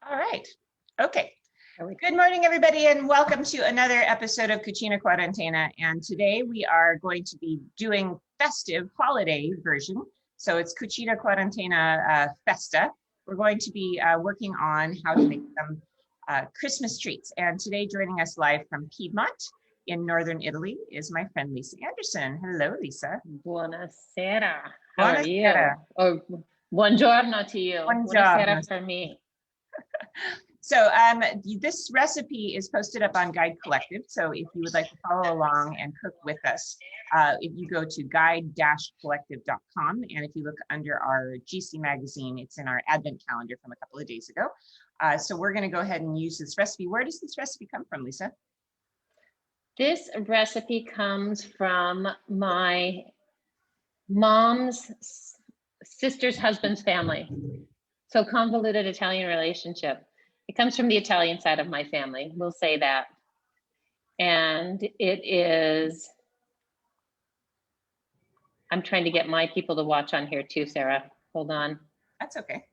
All right. Okay. Good morning, everybody, and welcome to another episode of Cucina Quarantena. And today we are going to be doing festive holiday version. So it's Cucina Quarantena Festa. We're going to be working on how to make some Christmas treats. And today, joining us live from Piedmont in northern Italy is my friend Lisa Anderson. Hello, Lisa. Buonasera. How are you? Oh, buongiorno to you. Buonasera for me. So this recipe is posted up on Guide Collective. So if you would like to follow along and cook with us, if you go to guide-collective.com, and if you look under our GC magazine, it's in our advent calendar from a couple of days ago. So we're going to go ahead and use this recipe. Where does this recipe come from, Lisa? This recipe comes from my mom's sister's husband's family. So convoluted Italian relationship. It comes from the Italian side of my family, we'll say that. And it is, I'm trying to get my people to watch on here too, Sarah. Hold on. That's okay.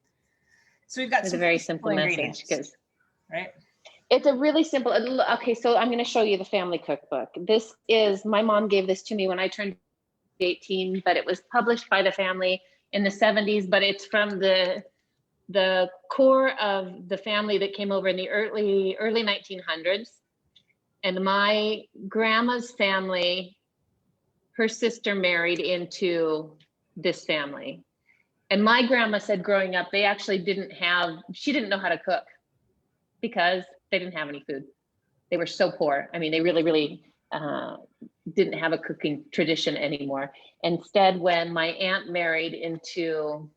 So we've got some very simple message, right? It's a really simple, okay, so I'm gonna show you the family cookbook. This is, my mom gave this to me when I turned 18, but it was published by the family in the 70s, but it's from the core of the family that came over in the early 1900s. And my grandma's family, her sister married into this family. And my grandma said growing up, they actually she didn't know how to cook because they didn't have any food. They were so poor. I mean, they really didn't have a cooking tradition anymore. Instead, when my aunt married into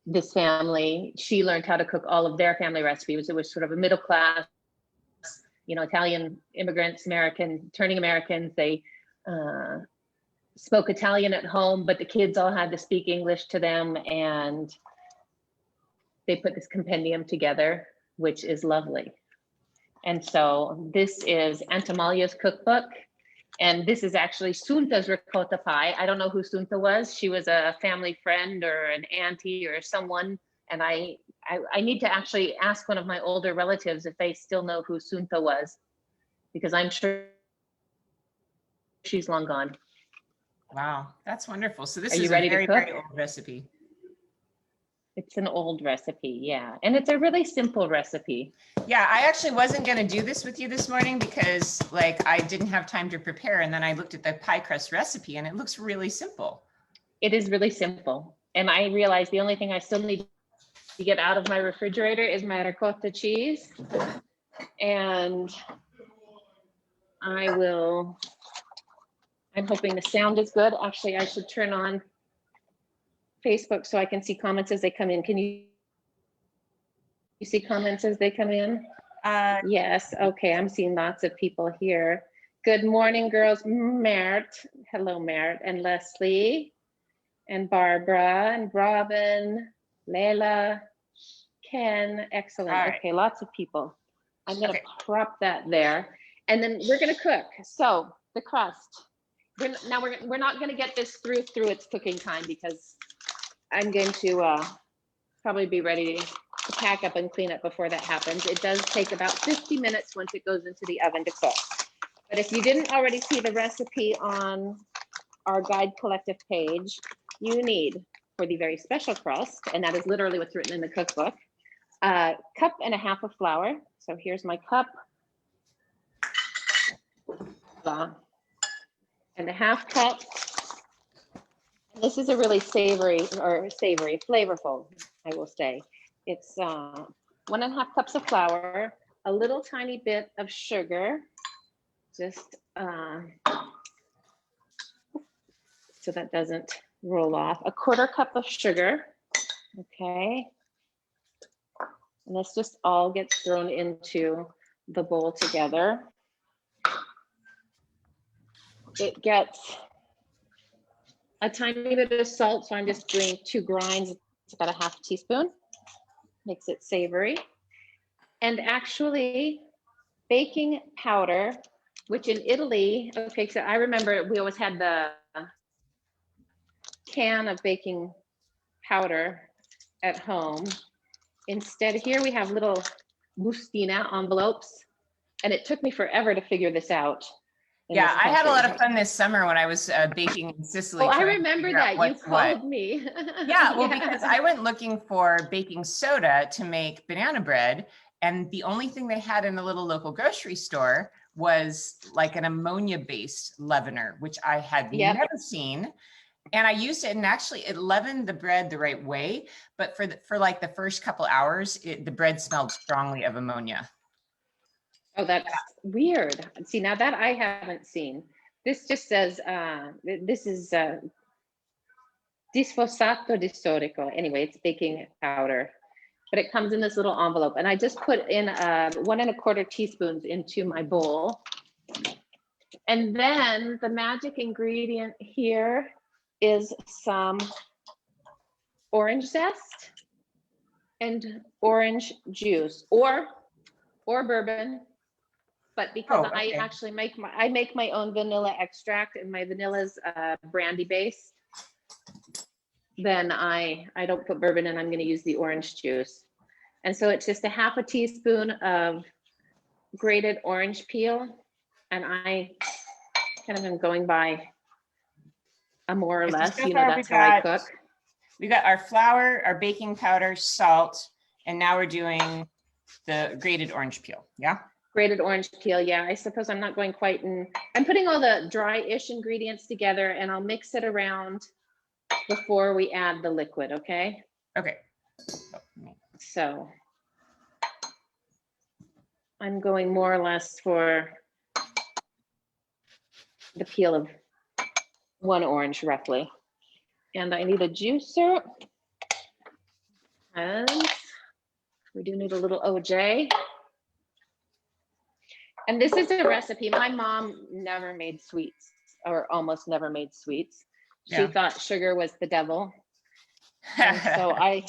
this family, she learned how to cook all of their family recipes. It was sort of a middle class, Italian immigrants, turning Americans. They spoke Italian at home, but the kids all had to speak English to them. And they put this compendium together, which is lovely. And so this is Aunt Amalia's cookbook. And this is actually Sunta's ricotta pie. I don't know who Sunta was. She was a family friend or an auntie or someone. And I need to actually ask one of my older relatives if they still know who Sunta was, because I'm sure she's long gone. Wow, that's wonderful. So this is a very, very old recipe. It's an old recipe, yeah. And it's a really simple recipe. Yeah, I actually wasn't going to do this with you this morning because I didn't have time to prepare. And then I looked at the pie crust recipe and it looks really simple. It is really simple. And I realized the only thing I still need to get out of my refrigerator is my ricotta cheese. And I'm hoping the sound is good. Actually, I should turn on Facebook so I can see comments as they come in. Can you see comments as they come in? Yes, okay, I'm seeing lots of people here. Good morning, girls. Mert, hello, Mert, and Leslie, and Barbara, and Robin, Leila, Ken, excellent. Right. Okay, lots of people. I'm gonna prop that there. And then we're gonna cook. So the crust. We're not gonna get this through its cooking time because I'm going to probably be ready to pack up and clean up before that happens. It does take about 50 minutes once it goes into the oven to cook. But if you didn't already see the recipe on our Guide Collective page, you need, for the very special crust, and that is literally what's written in the cookbook, a cup and a half of flour. So here's my cup. And a half cup. This is a really flavorful, I will say. It's 1.5 cups of flour, a little tiny bit of sugar, just so that doesn't roll off, a 1/4 cup of sugar, okay? And this just all gets thrown into the bowl together. It gets a tiny bit of salt, so I'm just doing 2 grinds. It's about a 1/2 teaspoon. Makes it savory. And actually, baking powder, which in Italy, okay, so I remember we always had the can of baking powder at home. instead here we have little bustina envelopes, and it took me forever to figure this out. Yeah, I had a lot of fun this summer when I was baking in Sicily. Oh, I remember that. You called me. Yeah, well, because I went looking for baking soda to make banana bread, and the only thing they had in the little local grocery store was like an ammonia-based leavener, which I had never seen. And I used it, and actually it leavened the bread the right way, but for like the first couple hours, the bread smelled strongly of ammonia. Oh, that's weird. See, now that I haven't seen. This just says, this is disfosfato di storico. Anyway, it's baking powder, but it comes in this little envelope. And I just put in 1¼ teaspoons into my bowl. And then the magic ingredient here is some orange zest and orange juice, or bourbon. But because I actually make my own vanilla extract, and my vanilla is brandy based, then I don't put bourbon in. I'm going to use the orange juice. And so it's just a ½ teaspoon of grated orange peel. And I kind of am going by a more or less, you know, that's how I cook. We got our flour, our baking powder, salt, and now we're doing the grated orange peel. Yeah. Grated orange peel. Yeah, I suppose I'm not going quite in. I'm putting all the dry-ish ingredients together, and I'll mix it around before we add the liquid. Okay. Okay. So I'm going more or less for the peel of 1 orange roughly. And I need a juicer. And we do need a little OJ. And this is a recipe. My mom never made sweets, or almost never made sweets. She thought sugar was the devil. And so I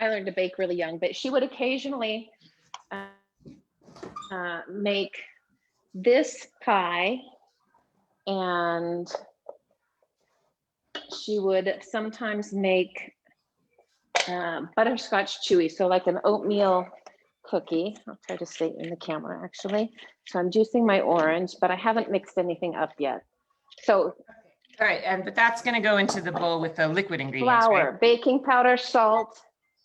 learned to bake really young, but she would occasionally make this pie, and she would sometimes make butterscotch chewy, so like an oatmeal cookie. I'll try to stay in the camera actually. So I'm juicing my orange, but I haven't mixed anything up yet. So all right, but that's going to go into the bowl with the liquid ingredients. Flour, right? Baking powder, salt,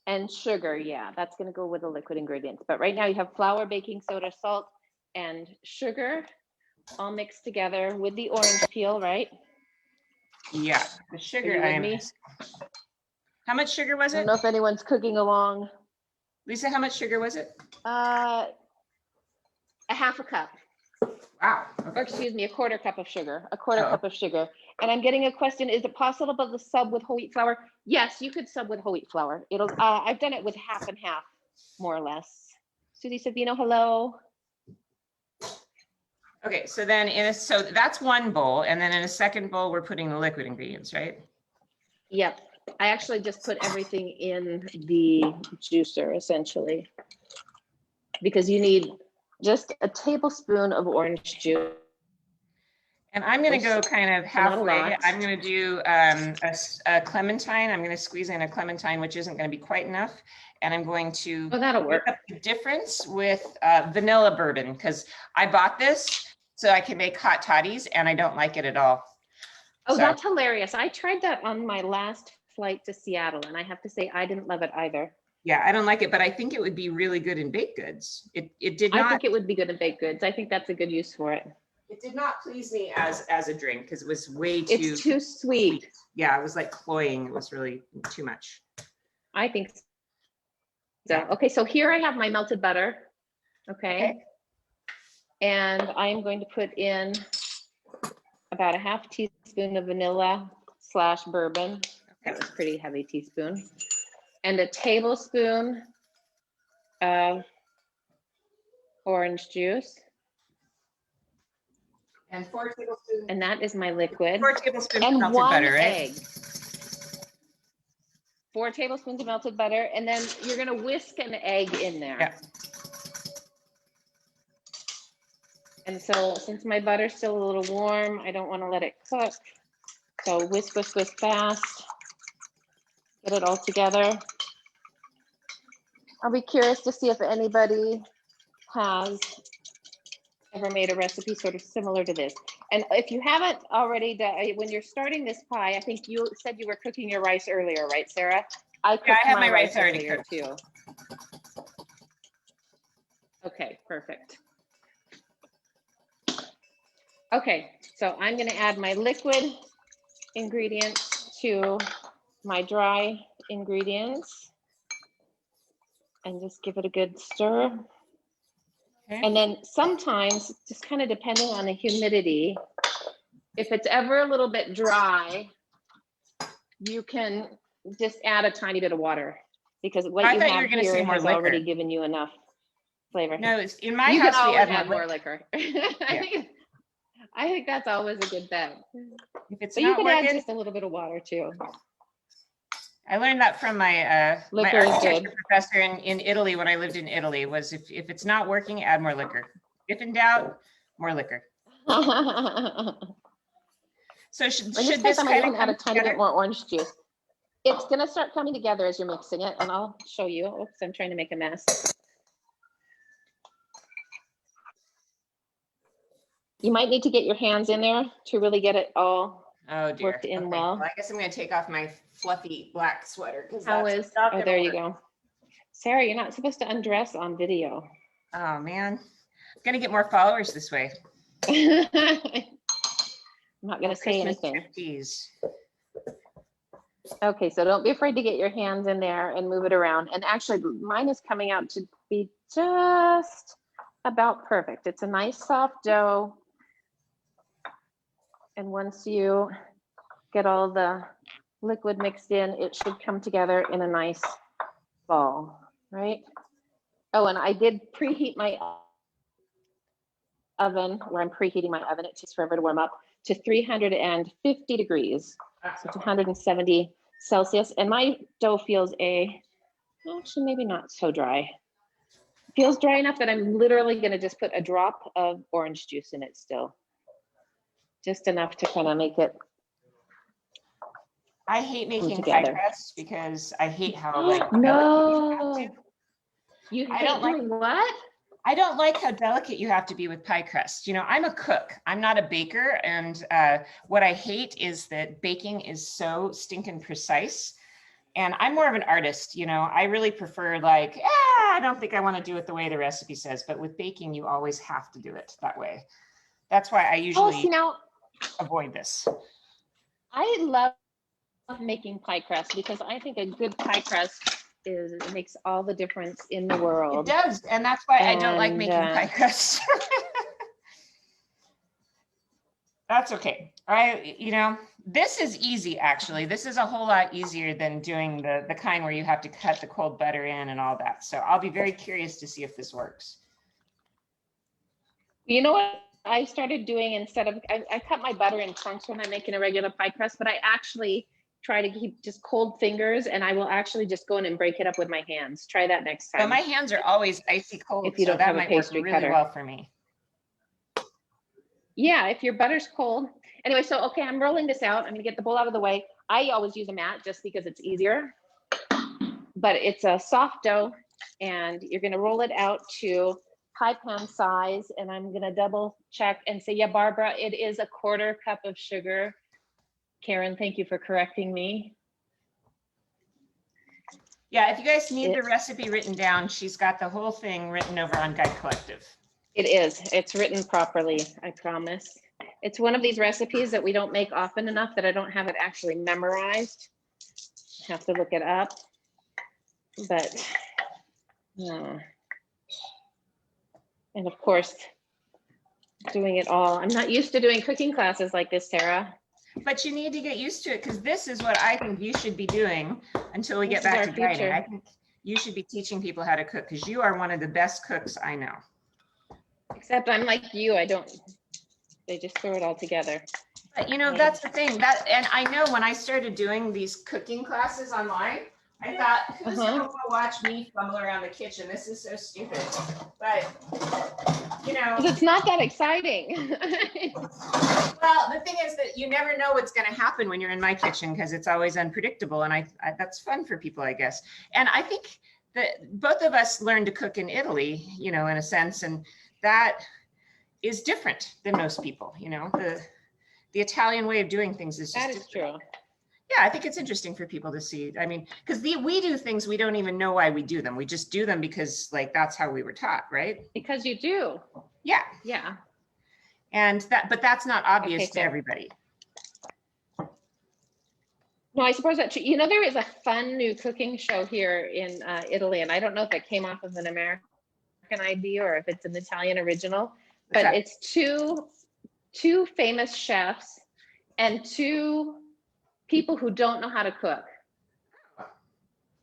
and sugar. Yeah, that's going to go with the liquid ingredients. But right now you have flour, baking soda, salt, and sugar all mixed together with the orange peel, right? Yeah, the sugar. How much sugar was it? I don't know if anyone's cooking along. Lisa, how much sugar was it? A ½ cup. Wow. Okay. Or excuse me, a ¼ cup of sugar. A quarter cup of sugar. And I'm getting a question: is it possible to sub with whole wheat flour? Yes, you could sub with whole wheat flour. It'll. I've done it with half and half, more or less. Susie Savino, hello. Okay, so then so that's one bowl, and then in a second bowl we're putting the liquid ingredients, right? Yep. I actually just put everything in the juicer essentially, because you need just a tablespoon of orange juice. And I'm going to go kind of halfway. I'm going to do a clementine. I'm going to squeeze in a clementine, which isn't going to be quite enough. And I'm going to that'll work. Up the difference with vanilla bourbon, because I bought this so I can make hot toddies, and I don't like it at all. Oh, that's hilarious. I tried that on my last flight to Seattle, and I have to say I didn't love it either. Yeah, I don't like it, but I think it would be really good in baked goods. It did not. I think it would be good in baked goods. I think that's a good use for it. It did not please me as a drink, because it was way too. It's too sweet. Yeah, it was like cloying. It was really too much. I think so. Okay, so here I have my melted butter. Okay. And I'm going to put in about a ½ teaspoon of vanilla / bourbon. That was a pretty heavy teaspoon. And a tablespoon of orange juice. And 4 tablespoons. And that is my liquid. 4 tablespoons and of melted butter, right? Egg. 4 tablespoons of melted butter. And then you're going to whisk an egg in there. Yeah. And so since my butter's still a little warm, I don't want to let it cook. So whisk, whisk, whisk fast. Get it all together. I'll be curious to see if anybody has ever made a recipe sort of similar to this. And if you haven't already done, when you're starting this pie, I think you said you were cooking your rice earlier, right, Sarah? I have my rice already cooked too. Okay, perfect. Okay, so I'm going to add my liquid ingredients to my dry ingredients and just give it a good stir. Okay. And then sometimes, just kind of depending on the humidity, if it's ever a little bit dry, you can just add a tiny bit of water, because what you have here has already given you enough flavor. No, it's in my house we add more liquor. I think that's always a good bet. If it's but not you can working, add just a little bit of water too. I learned that from my my architecture professor in Italy when I lived in Italy. Was if it's not working, add more liquor. If in doubt, more liquor. So should this I'm kind going of to add a tiny bit more orange juice. It's going to start coming together as you're mixing it, and I'll show you. Oops, I'm trying to make a mess. You might need to get your hands in there to really get it all worked in well. I guess I'm going to take off my fluffy black sweater because there you go. Sarah, you're not supposed to undress on video. Oh man, I'm going to get more followers this way. I'm not going to say anything. Okay, so don't be afraid to get your hands in there and move it around. And actually, mine is coming out to be just about perfect. It's a nice soft dough. And once you get all the liquid mixed in, it should come together in a nice ball, right? Oh, and I did preheat my oven, where I'm preheating my oven. It takes forever to warm up, to 350 degrees, so 270 Celsius. And my dough feels actually maybe not so dry. Feels dry enough that I'm literally going to just put a drop of orange juice in it still. Just enough to kind of make it. I hate making pie crust because I hate how like no. You hate doing what? I don't like how delicate you have to be with pie crust. You know, I'm a cook. I'm not a baker, and what I hate is that baking is so stinking precise. And I'm more of an artist. You know, I really prefer like, I don't think I want to do it the way the recipe says. But with baking, you always have to do it that way. That's why I usually avoid this. I love making pie crust because I think a good pie crust makes all the difference in the world. It does, and that's why I don't like making pie crust. That's okay. You know, this is easy actually. This is a whole lot easier than doing the kind where you have to cut the cold butter in and all that. So I'll be very curious to see if this works. You know what I started doing instead of, I cut my butter in chunks when I'm making a regular pie crust, but I actually try to keep just cold fingers, and I will actually just go in and break it up with my hands. Try that next time. But my hands are always icy cold, if you don't have a pastry work really well for me. Yeah, if your butter's cold. Anyway, so okay, I'm rolling this out. I'm gonna get the bowl out of the way. I always use a mat just because it's easier, but it's a soft dough, and you're gonna roll it out to pie pan size, and I'm gonna double check and say, yeah, Barbara, it is a 1/4 cup of sugar. Karen, thank you for correcting me. Yeah, if you guys need the recipe written down, she's got the whole thing written over on Guide Collective. It is. It's written properly, I promise. It's one of these recipes that we don't make often enough that I don't have it actually memorized. I have to look it up. But, and of course, doing it all. I'm not used to doing cooking classes like this, Sarah. But you need to get used to it, because this is what I think you should be doing until we get back to guiding. I think you should be teaching people how to cook, because you are one of the best cooks I know. Except I'm like you, they just throw it all together. But you know, that's the thing, and I know when I started doing these cooking classes online, I thought, who's gonna watch me fumble around the kitchen? This is so stupid. But you know, it's not that exciting. Well, the thing is that you never know what's going to happen when you're in my kitchen, because it's always unpredictable, and I that's fun for people, I guess. And I think both of us learned to cook in Italy, you know, in a sense, and that is different than most people, you know, the Italian way of doing things is just That is true. Yeah, I think it's interesting for people to see. I mean, because we do things we don't even know why we do them. We just do them because like that's how we were taught, right? Because you do. Yeah. Yeah. And but that's not obvious to everybody. No, I suppose that, you know, there is a fun new cooking show here in Italy, and I don't know if it came off of an American idea or if it's an Italian original, but it's two famous chefs and two people who don't know how to cook.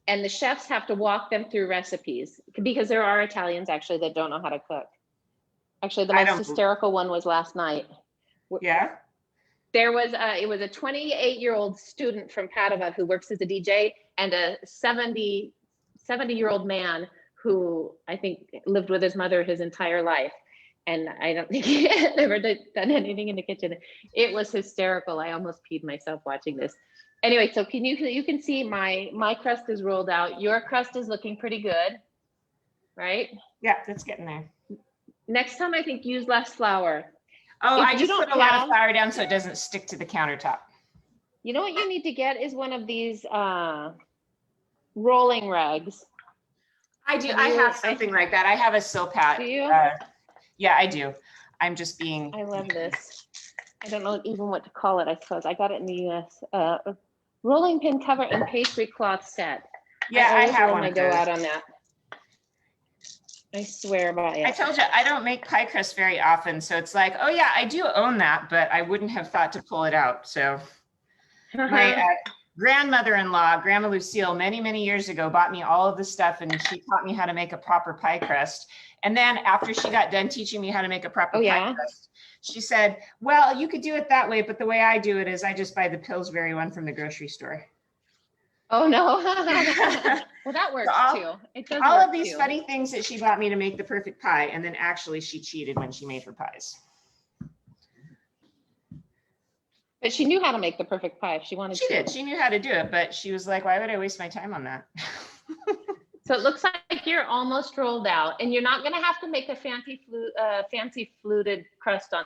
And the chefs have to walk them through recipes because there are Italians actually that don't know how to cook. Actually, the most hysterical one was last night. Yeah. There was it was a 28-year-old student from Padua who works as a DJ and a 70-year-old man who I think lived with his mother his entire life. And I don't think he had ever done anything in the kitchen. It was hysterical. I almost peed myself watching this. Anyway, so you can see my crust is rolled out. Your crust is looking pretty good, right? Yeah, that's getting there. Next time I think use less flour. Oh, I just put a lot of flour down so it doesn't stick to the countertop. You know what you need to get is one of these rolling rugs. I do. I have something like that. I have a Silpat. Do you? Yeah, I do. I'm just being. I love this. I don't know even what to call it, I suppose. I got it in the US. Rolling pin cover and pastry cloth set. Yeah, I have one. I go out on that. I swear by it. I told you, I don't make pie crust very often. So it's like, oh yeah, I do own that, but I wouldn't have thought to pull it out. So my grandmother-in-law, Grandma Lucille, many, many years ago, bought me all of the stuff and she taught me how to make a proper pie crust. And then after she got done teaching me how to make a proper pie crust, she said, well, you could do it that way, but the way I do it is I just buy the Pillsbury one from the grocery store. Oh no. Well, that works too. It does all of these funny things that she bought me to make the perfect pie, and then actually she cheated when she made her pies. But she knew how to make the perfect pie if she wanted to. She did. She knew how to do it, but she was like, why would I waste my time on that? So it looks like you're almost rolled out, and you're not going to have to make a fancy fluted crust on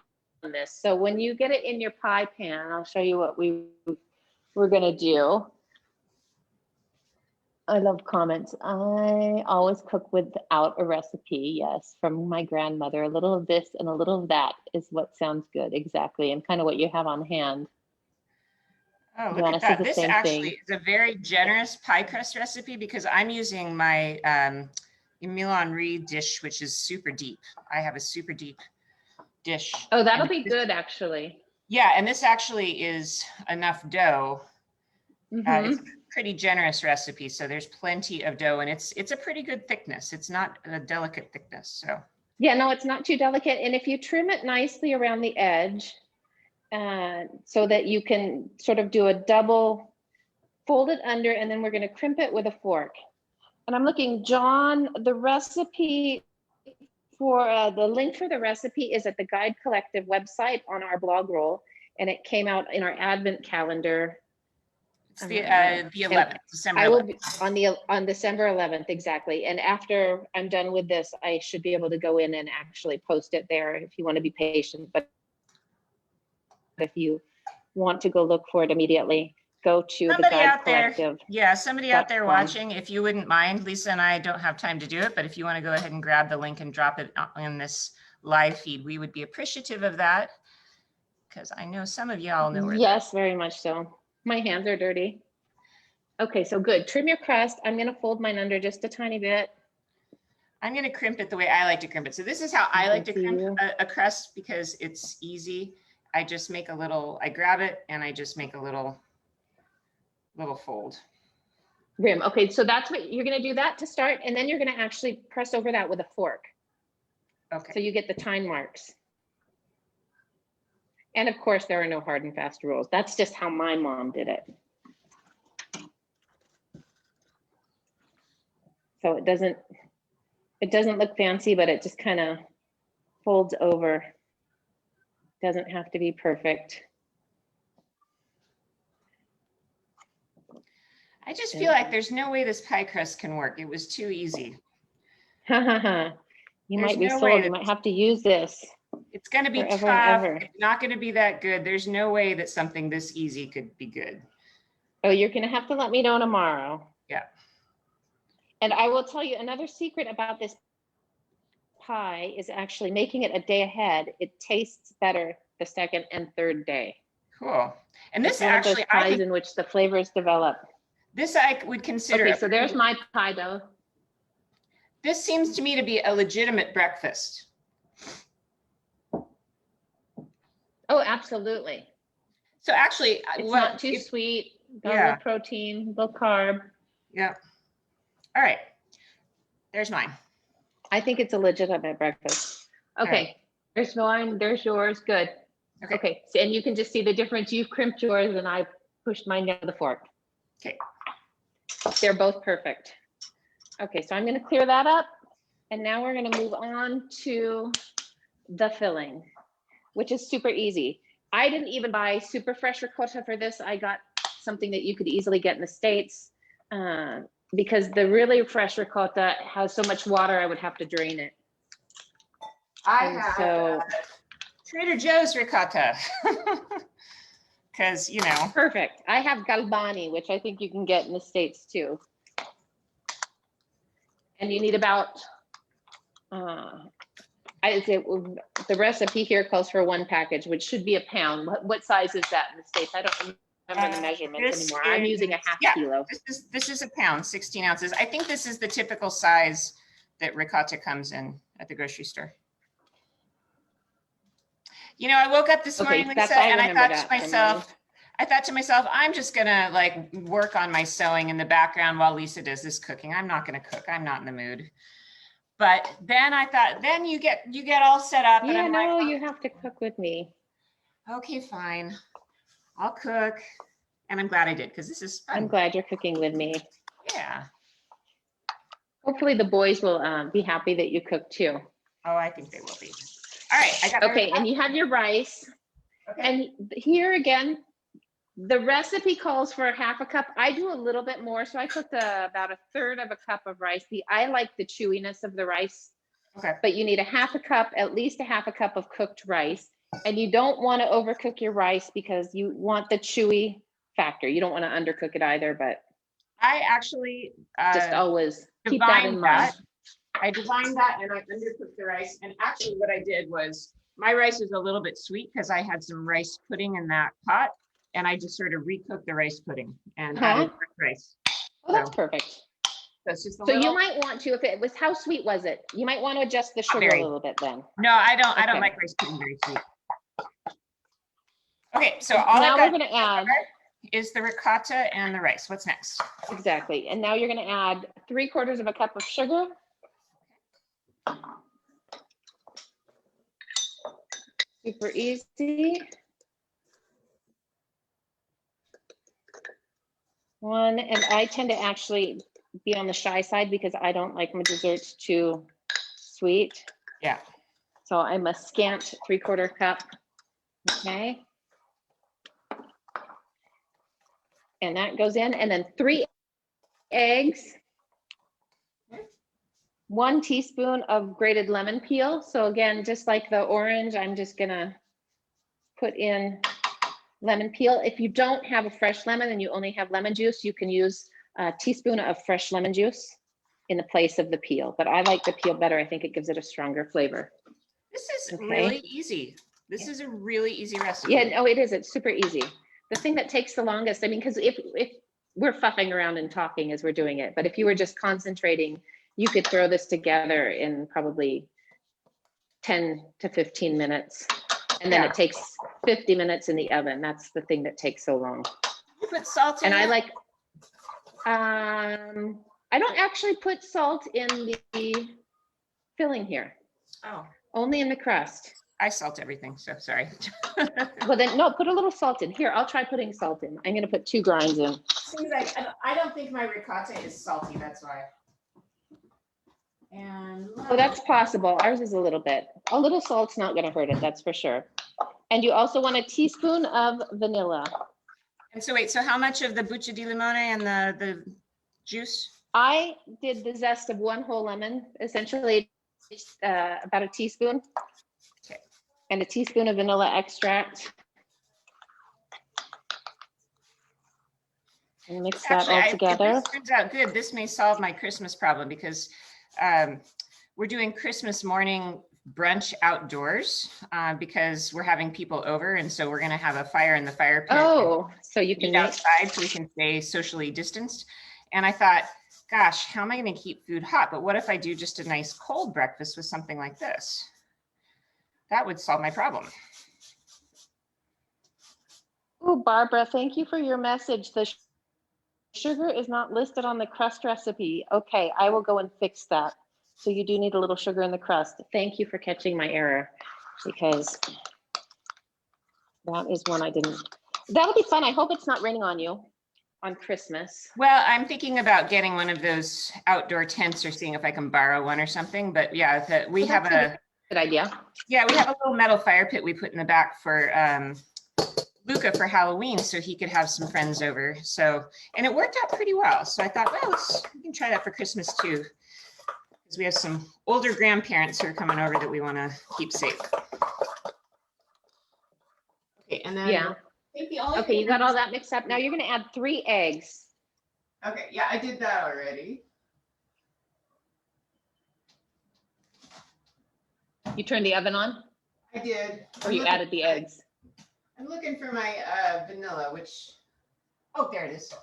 this. So when you get it in your pie pan, I'll show you what we're going to do. I love comments. I always cook without a recipe. Yes, from my grandmother. A little of this and a little of that is what sounds good. Exactly. And kind of what you have on hand. Oh, look at that. This actually is a very generous pie crust recipe because I'm using my Milan Reed dish, which is super deep. I have a super deep dish. Oh, that'll be good, actually. Yeah, and this actually is enough dough. It's a pretty generous recipe, so there's plenty of dough, and it's a pretty good thickness. It's not a delicate thickness, so. Yeah, no, it's not too delicate, and if you trim it nicely around the edge, so that you can sort of do a double, fold it under, and then we're going to crimp it with a fork. And I'm looking, John, the recipe for the link for the recipe is at the Guide Collective website on our blog roll, and it came out in our Advent calendar. It's the 11th, December 11th. I will be on December 11th, exactly. And after I'm done with this, I should be able to go in and actually post it there if you want to be patient. But if you want to go look for it immediately, go to the Guide Collective. Yeah, somebody out there watching, if you wouldn't mind, Lisa and I don't have time to do it, but if you want to go ahead and grab the link and drop it in this live feed, we would be appreciative of that because I know some of y'all know where. Yes, very much so. My hands are dirty. Okay, so good. Trim your crust. I'm going to fold mine under just a tiny bit. I'm going to crimp it the way I like to crimp it. So this is how I like to crimp a crust because it's easy. I just make a little, I grab it and I just make a little fold. Rim. Okay, so that's what you're going to do that to start. And then you're going to actually press over that with a fork. Okay. So you get the tine marks. And of course, there are no hard and fast rules. That's just how my mom did it. So it doesn't look fancy, but it just kind of folds over. Doesn't have to be perfect. I just feel like there's no way this pie crust can work. It was too easy. You There's might be no sold. way You might have to use this. It's going to be forever and tough. ever. It's not going to be that good. There's no way that something this easy could be good. Oh, you're going to have to let me know tomorrow. Yeah. And I will tell you another secret about this pie is actually making it a day ahead. It tastes better the second and third day. Cool. And this It's one actually, of those pies in which the flavors develop. This I would consider. Okay, so there's my pie dough. This seems to me to be a legitimate breakfast. Oh, absolutely. So actually, it's not too sweet. Got a little protein, low carb. Yeah. All right. There's mine. I think it's a legitimate breakfast. Okay. Right. There's mine. There's yours. Good. Okay. So, and you can just see the difference. You've crimped yours and I pushed mine down the fork. Okay. They're both perfect. Okay. So I'm going to clear that up. And now we're going to move on to the filling, which is super easy. I didn't even buy super fresh ricotta for this. I got something that you could easily get in the States because the really fresh ricotta has so much water, I would have to drain it. I have Trader Joe's ricotta because, you know. Perfect. I have Galbani, which I think you can get in the States too. And you need about, the recipe here calls for 1 package, which should be a pound. What size is that in the States? I don't remember the measurements anymore. I'm using a half kilo. This is a pound, 16 ounces. I think this is the typical size that ricotta comes in at the grocery store. You know, I woke up this morning, Lisa, and I thought to myself, I'm just gonna like work on my sewing in the background while Lisa does this cooking. I'm not gonna cook. I'm not in the mood. But then I thought, then you get all set up. Yeah, and I'm like, you have to cook with me. Okay, fine. I'll cook. And I'm glad I did because this is fun. I'm glad you're cooking with me. Yeah. Hopefully the boys will be happy that you cook too. Oh, I think they will be. All right. I got okay, and you have your rice. Okay. And here again, the recipe calls for ½ a cup. I do a little bit more. So I cooked about 1/3 of a cup of rice. I like the chewiness of the rice. Okay. But you need ½ a cup, at least ½ a cup of cooked rice. And you don't want to overcook your rice because you want the chewy factor. You don't want to undercook it either, but I actually just always keep that in mind. I divined that and I undercooked the rice. And actually what I did was my rice is a little bit sweet because I had some rice pudding in that pot and I just sort of recooked the rice pudding and added rice. Oh, that's perfect. So it's just so you might want to, if it was, how sweet was it? You might want to adjust the sugar a little bit then. No, I don't like rice pudding very sweet. Okay, so all now we're going to add is the ricotta and the rice. What's next? Exactly. And now you're going to add 3/4 of a cup of sugar. Super easy. 1, and I tend to actually be on the shy side because I don't like my desserts too sweet. Yeah. So I'm a scant 3/4 cup. Okay. And that goes in, and then 3 eggs, 1 teaspoon of grated lemon peel. So again, just like the orange, I'm just gonna put in lemon peel. If you don't have a fresh lemon and you only have lemon juice, you can use a teaspoon of fresh lemon juice in the place of the peel. But I like the peel better. I think it gives it a stronger flavor. This is really easy. This is a really easy recipe. Yeah, no, it is. It's super easy. The thing that takes the longest, I mean, because if we're fuffing around and talking as we're doing it, but if you were just concentrating, you could throw this together in probably 10 to 15 minutes. And then it takes 50 minutes in the oven. That's the thing that takes so long. You put salt in it? I like, I don't actually put salt in the filling here. Oh. Only in the crust. I salt everything, so sorry. Well then, no, put a little salt in. Here, I'll try putting salt in. I'm gonna put 2 grinds in. Seems like, I don't think my ricotta is salty, that's why. And oh, that's possible. Ours is a little bit. A little salt's not gonna hurt it, that's for sure. And you also want a teaspoon of vanilla. And so wait, so how much of the buccia di limone and the juice? I did the zest of 1 whole lemon, essentially about a teaspoon. Okay. And a teaspoon of vanilla extract. And mix that all together. If this turns out good, this may solve my Christmas problem because we're doing Christmas morning brunch outdoors because we're having people over, and so we're going to have a fire in the fire pit. Oh, so you can eat outside so we can stay socially distanced. And I thought, gosh, how am I going to keep food hot? But what if I do just a nice cold breakfast with something like this? That would solve my problem. Oh, Barbara, thank you for your message. The sugar is not listed on the crust recipe. Okay, I will go and fix that. So you do need a little sugar in the crust. Thank you for catching my error, because that is one I didn't. That'll be fun. I hope it's not raining on you on Christmas. Well, I'm thinking about getting one of those outdoor tents or seeing if I can borrow one or something. But yeah, we have a good idea. Yeah, we have a little metal fire pit we put in the back for Luca for Halloween, so he could have some friends over. So, and it worked out pretty well. So I thought, well, we can try that for Christmas too, because we have some older grandparents who are coming over that we want to keep safe. Okay, and then yeah. Okay, you got all that mixed up. Now you're going to add 3 eggs. Okay, yeah, I did that already. You turned the oven on? I did. Or you added the eggs? I'm looking for my vanilla, which, oh, there it is.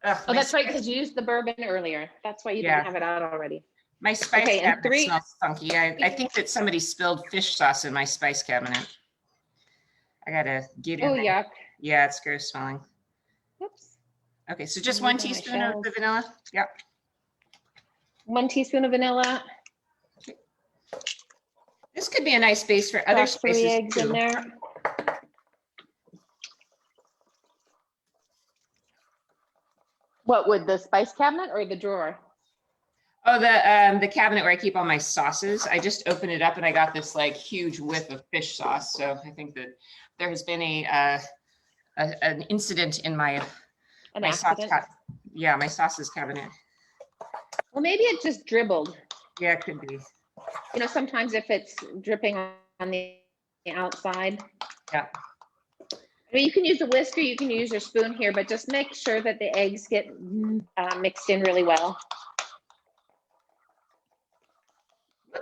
Oh, that's right, because you used the bourbon earlier. That's why you didn't have it out already. My spice cabinet smells funky. I think that somebody spilled fish sauce in my spice cabinet. I gotta get in. Oh, yuck. Yeah, it's gross smelling. Oops. Okay, so just 1 teaspoon of the vanilla. Yep. 1 teaspoon of vanilla. Okay. This could be a nice base for other spices 3 eggs in there. What, would the spice cabinet or the drawer? Oh, the cabinet where I keep all my sauces. I just opened it up and I got this like huge whiff of fish sauce. So I think that there has been an incident in my sauce. Yeah, my sauces cabinet. Well, maybe it just dribbled. Yeah, it could be. You know, sometimes if it's dripping on the outside. Yeah. I mean, you can use a whisker, you can use your spoon here, but just make sure that the eggs get mixed in really well.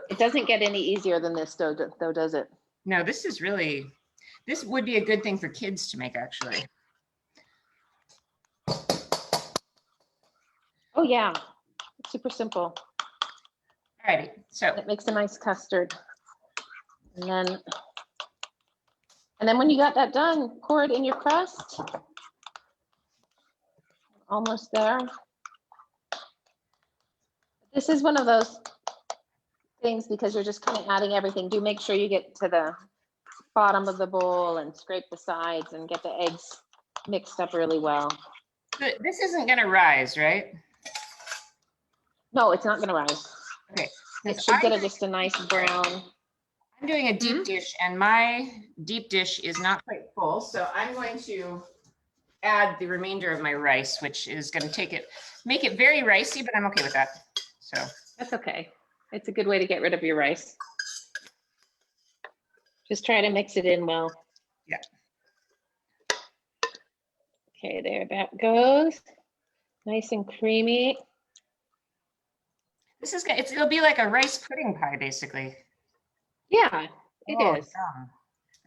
It doesn't get any easier than this, though, does it? No, this would be a good thing for kids to make, actually. Oh, yeah. It's super simple. All righty. So it makes a nice custard. And then when you got that done, pour it in your crust. Almost there. This is one of those things, because you're just kind of adding everything. Do make sure you get to the bottom of the bowl and scrape the sides and get the eggs mixed up really well. But this isn't going to rise, right? No, it's not going to rise. Okay. It should get just a nice brown. I'm doing a deep dish, and my deep dish is not quite full, so I'm going to add the remainder of my rice, which is going to make it very ricey, but I'm okay with that. So that's okay. It's a good way to get rid of your rice. Just try to mix it in well. Yeah. Okay, there that goes. Nice and creamy. It'll be like a rice pudding pie, basically. Yeah, it is. Yum.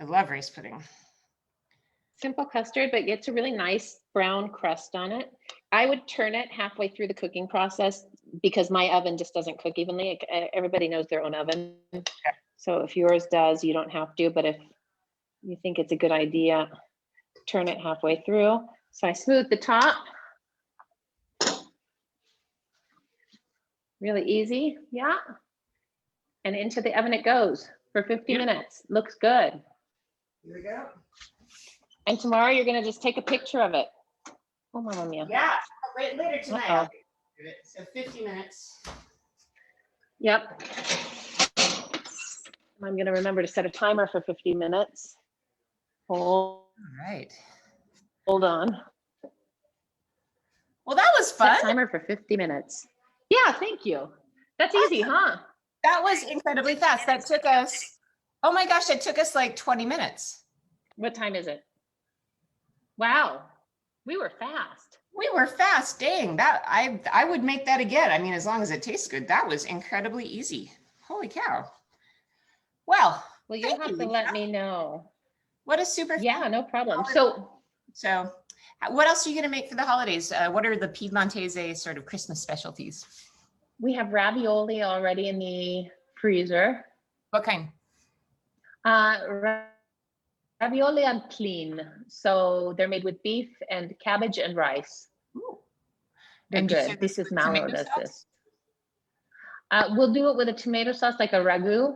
I love rice pudding. Simple custard, but gets a really nice brown crust on it. I would turn it halfway through the cooking process, because my oven just doesn't cook evenly. Everybody knows their own oven. Okay. So if yours does, you don't have to, but if you think it's a good idea, turn it halfway through. So I smooth the top. Really easy, yeah. And into the oven it goes for 50 minutes. Looks good. Here we go. And tomorrow you're gonna just take a picture of it. Oh, Mama Mia. Yeah, later tonight. I'll do it. So 50 minutes. Yep. I'm gonna remember to set a timer for 50 minutes. Hold All right. Hold on. Well, that was fun. Set timer for 50 minutes. Yeah, thank you. That's easy, huh? That was incredibly fast. That took us, oh my gosh, it took us like 20 minutes. What time is it? Wow, we were fast. We were fast. Dang, that I would make that again. I mean, as long as it tastes good. That was incredibly easy. Holy cow. Well, You'll have to let me know. What a super Yeah, no problem. So what else are you going to make for the holidays? What are the Piedmontese sort of Christmas specialties? We have ravioli already in the freezer. What kind? Ravioli on clean. So they're made with beef and cabbage and rice. Ooh. They're good. This is Mallow does this. We'll do it with a tomato sauce, like a ragu.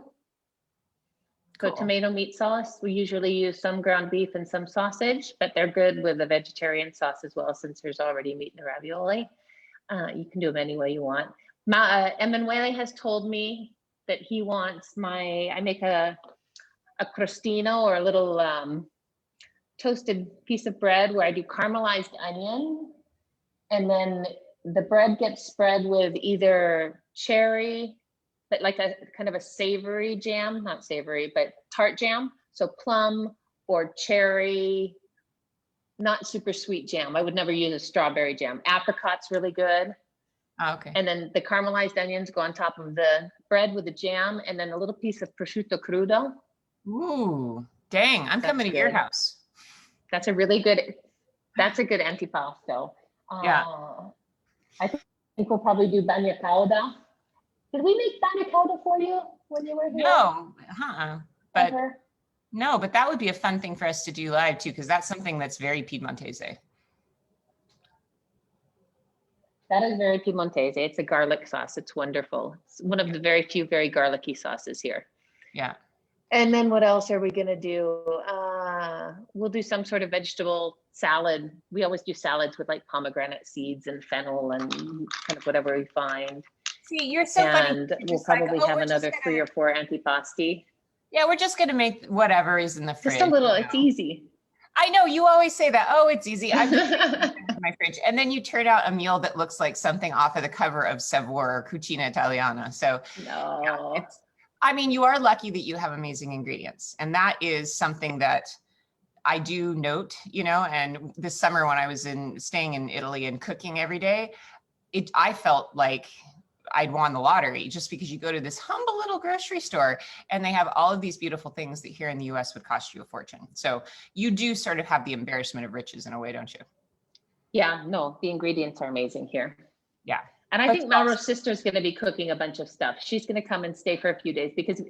So tomato meat sauce. We usually use some ground beef and some sausage, but they're good with a vegetarian sauce as well, since there's already meat in the ravioli. You can do them any way you want. Emanuele has told me that he wants I make a crostino, or a little toasted piece of bread where I do caramelized onion, and then the bread gets spread with either cherry, but like a kind of a savory jam, not savory, but tart jam. So plum or cherry, not super sweet jam. I would never use a strawberry jam. Apricot's really good. Oh, okay. And then the caramelized onions go on top of the bread with the jam, and then a little piece of prosciutto crudo. Ooh, dang, I'm coming to your house. That's a good antipasto. Yeah. I think we'll probably do bagna cauda. Did we make bagna cauda for you when you were here? No, but Ever? no, but that would be a fun thing for us to do live too, because that's something that's very Piedmontese. That is very Piedmontese. It's a garlic sauce. It's wonderful. It's one of the very few very garlicky sauces here. Yeah. And then what else are we gonna do? We'll do some sort of vegetable salad. We always do salads with like pomegranate seeds and fennel and kind of whatever we find. See, you're so funny. And we'll probably have another 3 or 4 antipasti. Yeah, we're just gonna make whatever is in the fridge. Just a little, it's easy. I know, you always say that. Oh, it's easy. I'm just in my fridge. And then you turn out a meal that looks like something off of the cover of Savoir or Cucina Italiana. So no. I mean, you are lucky that you have amazing ingredients. And that is something that I do note, and this summer when I was staying in Italy and cooking every day, I felt like I'd won the lottery, just because you go to this humble little grocery store and they have all of these beautiful things that here in the US would cost you a fortune. So you do sort of have the embarrassment of riches in a way, don't you? Yeah, no, the ingredients are amazing here. Yeah. And I think Mauro's sister is going to be cooking a bunch of stuff. She's going to come and stay for a few days, because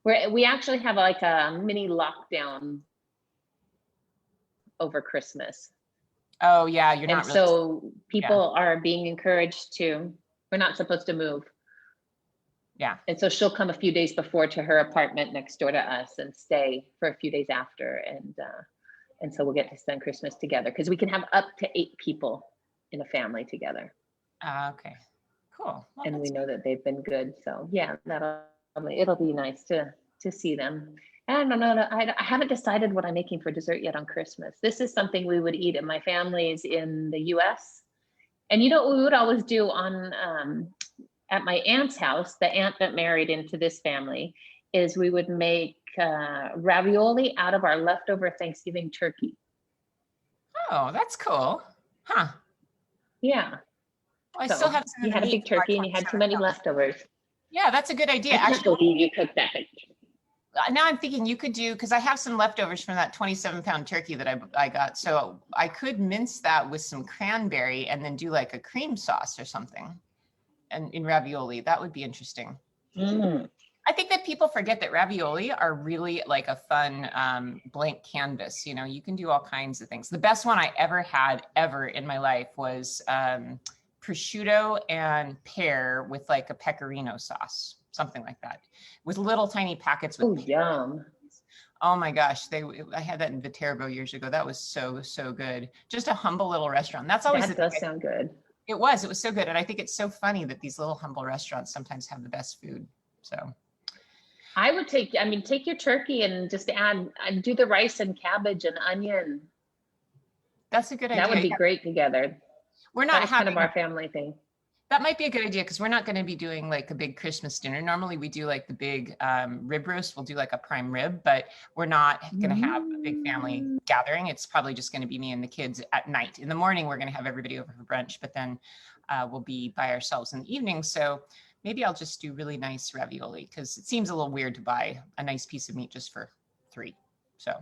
we actually have like a mini lockdown over Christmas. Oh yeah, you're not. And so people are being encouraged to. We're not supposed to move. Yeah. And so she'll come a few days before to her apartment next door to us and stay for a few days after, and so we'll get to spend Christmas together, because we can have up to 8 people in a family together. Okay. Cool. Well, and we know that they've been good. So yeah, it'll be nice to see them. And I haven't decided what I'm making for dessert yet on Christmas. This is something we would eat at my family's in the US. And what we would always do at my aunt's house, the aunt that married into this family, is we would make ravioli out of our leftover Thanksgiving turkey. Oh, that's cool. Huh. Yeah. Well, I still have some. You had a big turkey and you had too many leftovers. Yeah, that's a good idea. I can't believe you cooked that. Now I'm thinking you could do, because I have some leftovers from that 27-pound turkey that I got. So I could mince that with some cranberry and then do like a cream sauce or something, and in ravioli. That would be interesting. Mm. I think that people forget that ravioli are really like a fun blank canvas. You can do all kinds of things. The best one I ever had in my life was prosciutto and pear with like a pecorino sauce, something like that, with little tiny packets. Oh, yum. Oh my gosh, I had that in Viterbo years ago. That was so good. Just a humble little restaurant. That does sound good. It was so good. And I think it's so funny that these little humble restaurants sometimes have the best food. So, I would take, I mean, take your turkey and just add, do the rice and cabbage and onion. That's a good That would idea. be Yeah. great together. We're That not was kind of having, our family thing. that might be a good idea because we're not going to be doing like a big Christmas dinner. Normally we do like the big rib roast. We'll do like a prime rib, but we're not going to have a big family gathering. It's probably just going to be me and the kids at night. In the morning, we're going to have everybody over for brunch, but then we'll be by ourselves in the evening. So maybe I'll just do really nice ravioli because it seems a little weird to buy a nice piece of meat just for 3. So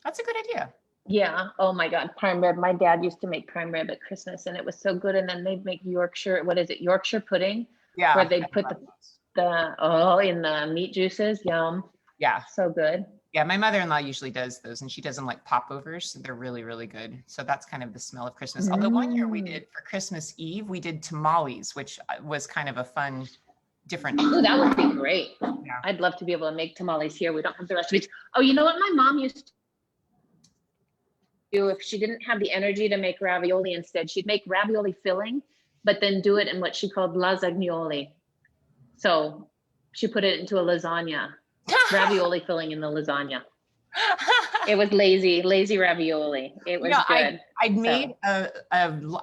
that's a good idea. Yeah. Oh my God. Prime rib. My dad used to make prime rib at Christmas and it was so good. And then they'd make Yorkshire, what is it? Yorkshire pudding, Yeah. where they'd put in the meat juices. Yum. Yeah. So good. Yeah, my mother-in-law usually does those and she does them like popovers. So they're really, really good. So that's kind of the smell of Christmas. Although one year we did for Christmas Eve, we did tamales, which was kind of a fun, different. Oh, that would be great. Yeah. I'd love to be able to make tamales here. We don't have the recipes. Oh, you know what my mom used to do if she didn't have the energy to make ravioli instead? She'd make ravioli filling, but then do it in what she called lasagnoli. So she put it into a lasagna, ravioli filling in the lasagna. It was lazy ravioli. It was good. I made a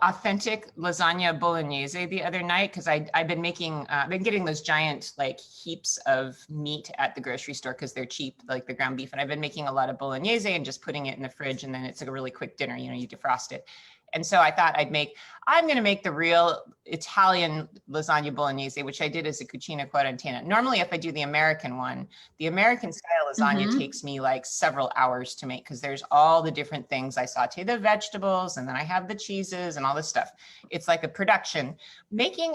authentic lasagna bolognese the other night because I've been making, I've been getting those giant like heaps of meat at the grocery store because they're cheap, like the ground beef. And I've been making a lot of bolognese and just putting it in the fridge. And then it's like a really quick dinner, you know, you defrost it. And so I thought I'm going to make the real Italian lasagna bolognese, which I did as a Cucina Quarantena. Normally, if I do the American one, the American style lasagna takes me like several hours to make because there's all the different things. I saute the vegetables and then I have the cheeses and all this stuff. It's like a production. Making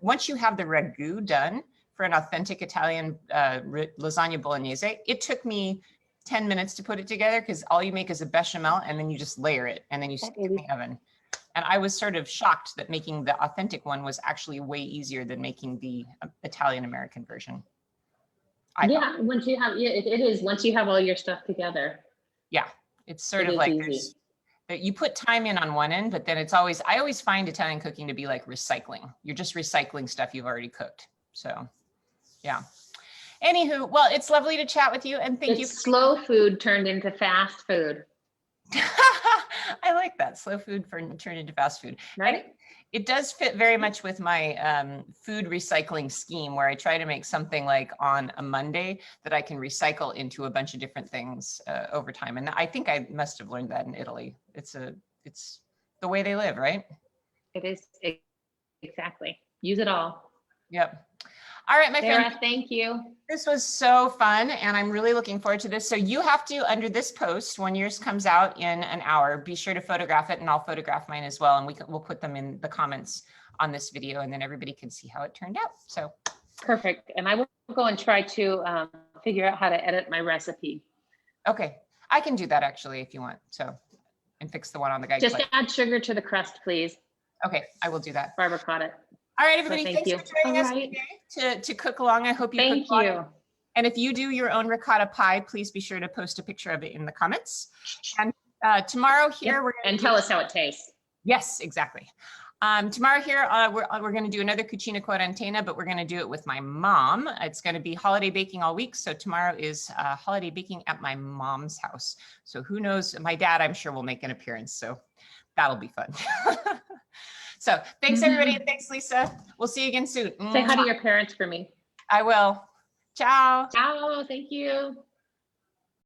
once you have the ragu done for an authentic Italian lasagna bolognese, it took me 10 minutes to put it together because all you make is a bechamel and then you just layer it and then you stick it in the oven. And I was sort of shocked that making the authentic one was actually way easier than making the Italian American version. Once you have, it is once you have all your stuff together. Yeah, it's sort of like you put time in on one end, but then I always find Italian cooking to be like recycling. You're just recycling stuff you've already cooked. So yeah. Anywho, well, it's lovely to chat with you and thank you. Slow food turned into fast food. I like that. Slow food turned into fast food. Right. It does fit very much with my food recycling scheme where I try to make something like on a Monday that I can recycle into a bunch of different things over time. And I think I must have learned that in Italy. It's the way they live, right? It is. Exactly. Use it all. Yep. All right, my friend. Thank you. This was so fun, and I'm really looking forward to this. So you have to, under this post, when yours comes out in an hour, be sure to photograph it, and I'll photograph mine as well, and we'll put them in the comments on this video, and then everybody can see how it turned out. So perfect. And I will go and try to figure out how to edit my recipe. Okay, I can do that actually if you want. So, and fix the one on the guide. Just add sugar to the crust, please. Okay, I will do that. Barbara caught it. All right, everybody, thanks for joining us today to cook along. I hope you Thank you. And if you do your own ricotta pie, please be sure to post a picture of it in the comments. And tomorrow here, we're going to tell us how it tastes. Yes, exactly. Tomorrow here, we're going to do another Cucina Quarantena, but we're going to do it with my mom. It's going to be holiday baking all week. So tomorrow is holiday baking at my mom's house. So who knows? My dad, I'm sure, will make an appearance. So that'll be fun. So thanks, everybody. And thanks, Lisa. We'll see you again soon. Say hi to your parents for me. I will. Ciao. Ciao. Thank you.